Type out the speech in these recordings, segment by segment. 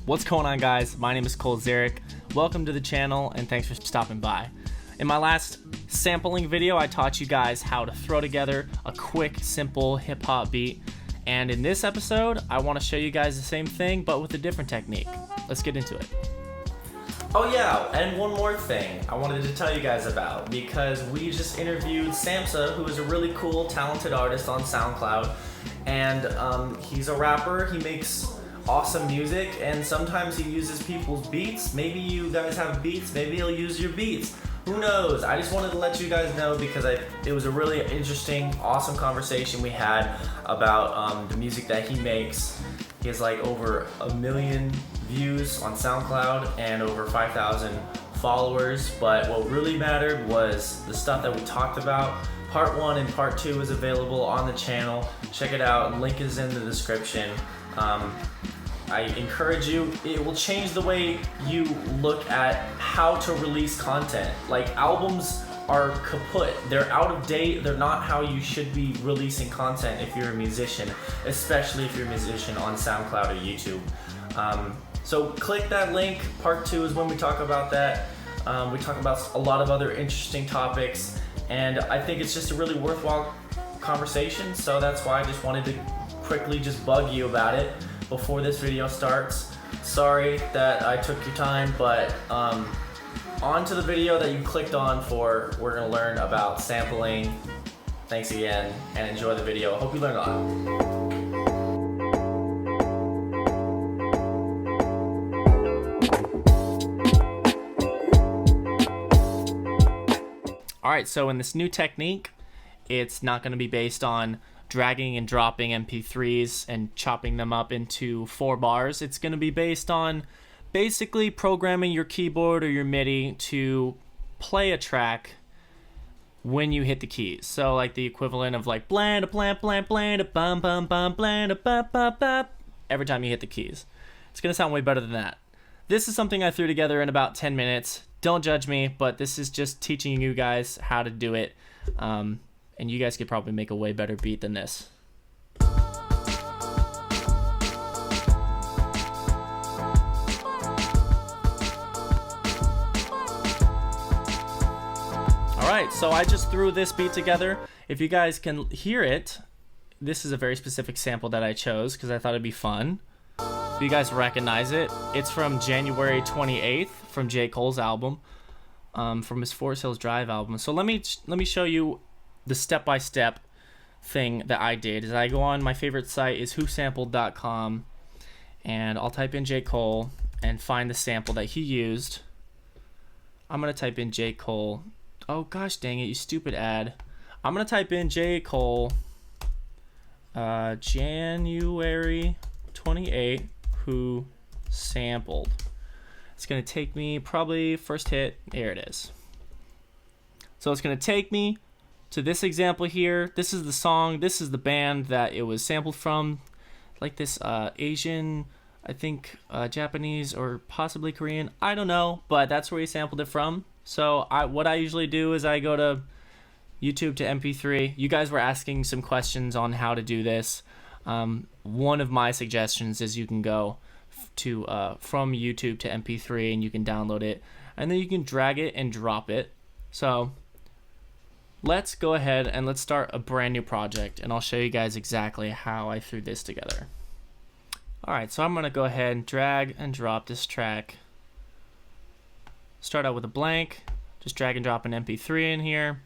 What's going on, guys? My name is Cole Zarek. Welcome to the channel and thanks for stopping by. In my last sampling video, I taught you guys how to throw together a quick, simple hip-hop beat. And in this episode, I want to show you guys the same thing, but with a different technique. Let's get into it. Oh yeah, and one more thing I wanted to tell you guys about, because we just interviewed Samsa, who is a really cool, talented artist on SoundCloud. And he's a rapper, he makes awesome music, and sometimes he uses people's beats. Maybe you guys have beats, maybe he'll use your beats. Who knows? I just wanted to let you guys know because it was a really interesting, awesome conversation we had about the music that he makes. He has like over 1 million views on SoundCloud and over 5,000 followers. But what really mattered was the stuff that we talked about. Part 1 and Part 2 is available on the channel. Check it out. Link is in the description. I encourage you, it will change the way you look at how to release content. Like, albums are kaput, they're out of date, they're not how you should be releasing content if you're a musician, especially if you're a musician on SoundCloud or YouTube. So click that link. Part 2 is when we talk about that. We talk about a lot of other interesting topics, and I think it's just a really worthwhile conversation, so that's why I just wanted to quickly just bug you about it before this video starts. Sorry that I took your time, but on to the video that you clicked on for. We're gonna learn about sampling. Thanks again, and enjoy the video. Hope you learned a lot. Alright, so in this new technique, it's not going to be based on dragging and dropping MP3s and chopping them up into 4 bars. It's going to be based on basically programming your keyboard or your MIDI to play a track when you hit the keys. So like the equivalent of like bland, bland, bland, bland, bum, bum, bum, bland, bum, bum, bum, every time you hit the keys. It's going to sound way better than that. This is something I threw together in about 10 minutes. Don't judge me, but this is just teaching you guys how to do it. And you guys could probably make a way better beat than this. Alright, so I just threw this beat together. If you guys can hear it, this is a very specific sample that I chose because I thought it'd be fun. If you guys recognize it, it's from January 28th from J. Cole's album, from his Forest Hills Drive album. So let me show you the step-by-step thing that I did. Is I go on my favorite site is whosampled.com, and I'll type in J. Cole and find the sample that he used. I'm gonna type in J. Cole. Oh gosh dang it, you stupid ad. I'm gonna type in J. Cole January 28 who sampled. It's gonna take me probably first hit. There it is. So it's gonna take me to this example here. This is the song, this is the band that it was sampled from, like this Asian, I think Japanese or possibly Korean, I don't know, but that's where he sampled it from. So what I usually do is I go to YouTube to MP3. You guys were asking some questions on how to do this. One of my suggestions is you can go to from YouTube to MP3 and you can download it, and then you can drag it and drop it. So let's go ahead and let's start a brand new project, and I'll show you guys exactly how I threw this together. Alright, so I'm going to go ahead and drag and drop this track. Start out with a blank, just drag and drop an MP3 in here.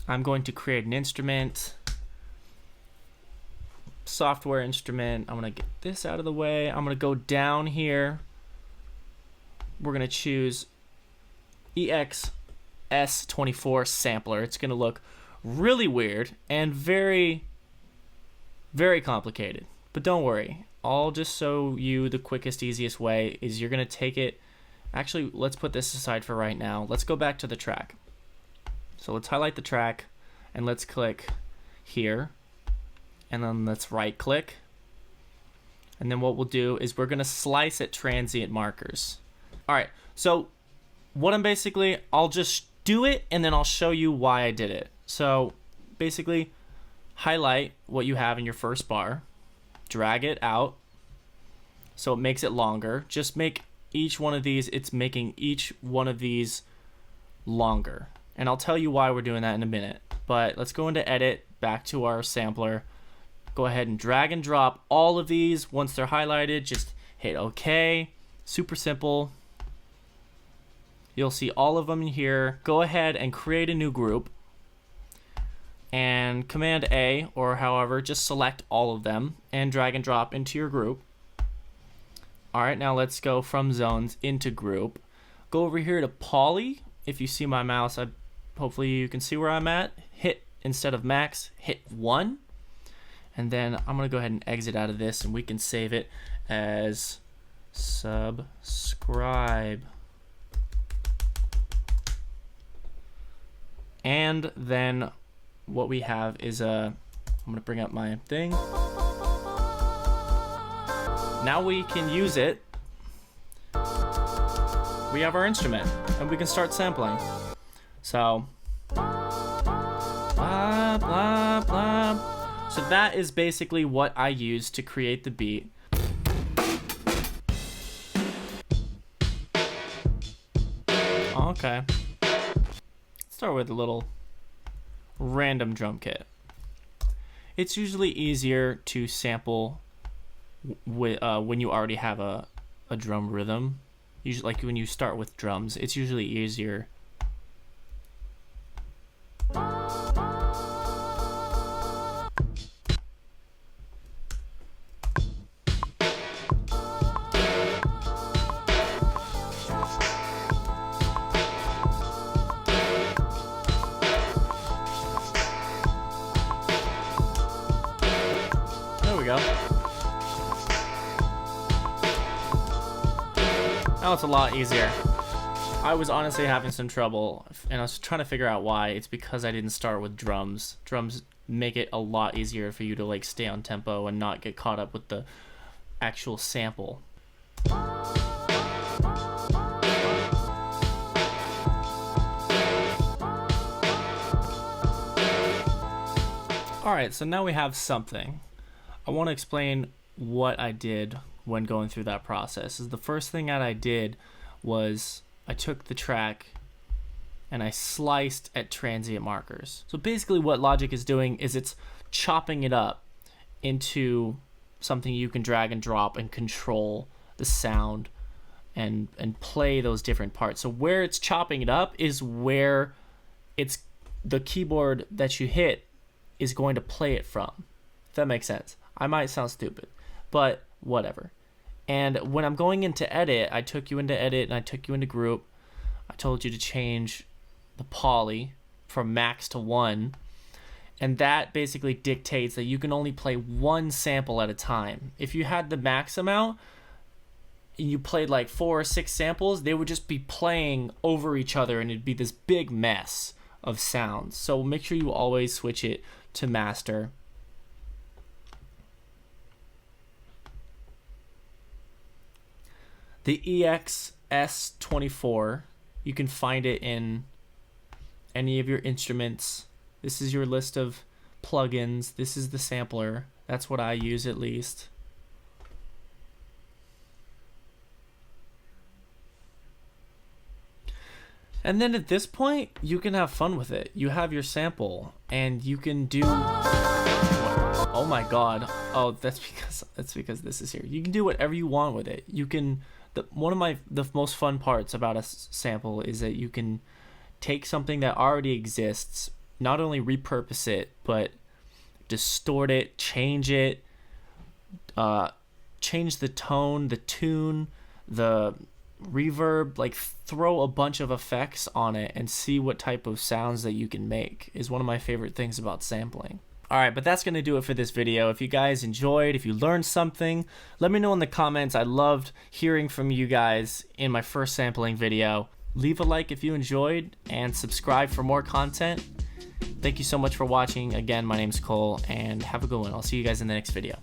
I'm going to create an instrument, software instrument. I'm going to get this out of the way. I'm going to go down here. We're going to choose Exs24 Sampler. It's going to look really weird and very, very complicated. But don't worry. I'll just show you the quickest, easiest way is you're going to take it. Actually, let's put this aside for right now. Let's go back to the track. So let's highlight the track and let's click here. And then let's right click. And then what we'll do is we're going to slice at transient markers. All right. So what I'll just do it and then I'll show you why I did it. So basically highlight what you have in your first bar, drag it out, so it makes it longer. Just make each one of these, it's making each one of these longer. And I'll tell you why we're doing that in a minute. But let's go into edit, back to our sampler. Go ahead and drag and drop all of these. Once they're highlighted, just hit OK. Super simple. You'll see all of them in here. Go ahead and create a new group. And Command A, or however, just select all of them and drag and drop into your group. All right, now let's go from zones into group. Go over here to poly. If you see my mouse, hopefully you can see where I'm at. Hit, instead of max, hit 1. And then I'm gonna go ahead and exit out of this, and we can save it as subscribe. And then what we have is I'm gonna bring up my thing. Now we can use it. We have our instrument and we can start sampling. So blah blah blah. So that is basically what I use to create the beat. Okay. Let's start with a little random drum kit. It's usually easier to sample when you already have a drum rhythm. Usually, like when you start with drums, it's usually easier. There we go. Now it's a lot easier. I was honestly having some trouble, and I was trying to figure out why. It's because I didn't start with drums. Drums make it a lot easier for you to like stay on tempo and not get caught up with the actual sample. Alright, so now we have something. I want to explain what I did when going through that process. The first thing that I did was I took the track and I sliced at transient markers. So basically what Logic is doing is it's chopping it up into something you can drag and drop and control the sound and play those different parts. So where it's chopping it up is where it's the keyboard that you hit is going to play it from. If that makes sense. I might sound stupid, but whatever. And when I'm going into edit, I took you into edit and I took you into group. I told you to change the poly from max to 1. And that basically dictates that you can only play one sample at a time. If you had the max amount and you played like 4 or 6 samples, they would just be playing over each other and it'd be this big mess of sounds. So make sure you always switch it to master. The Exs24, you can find it in any of your instruments. This is your list of plugins. This is the sampler. That's what I use at least. And then at this point, you can have fun with it. You have your sample and you can do... Oh my god. Oh, that's because this is here. You can do whatever you want with it. You can... One of the most fun parts about a sample is that you can take something that already exists, not only repurpose it, but distort it, change it, change the tone, the tune, the reverb, like throw a bunch of effects on it and see what type of sounds that you can make is one of my favorite things about sampling. Alright, but that's going to do it for this video. If you guys enjoyed, if you learned something, let me know in the comments. I loved hearing from you guys in my first sampling video. Leave a like if you enjoyed and subscribe for more content. Thank you so much for watching. Again, my name's Cole and have a good one. I'll see you guys in the next video.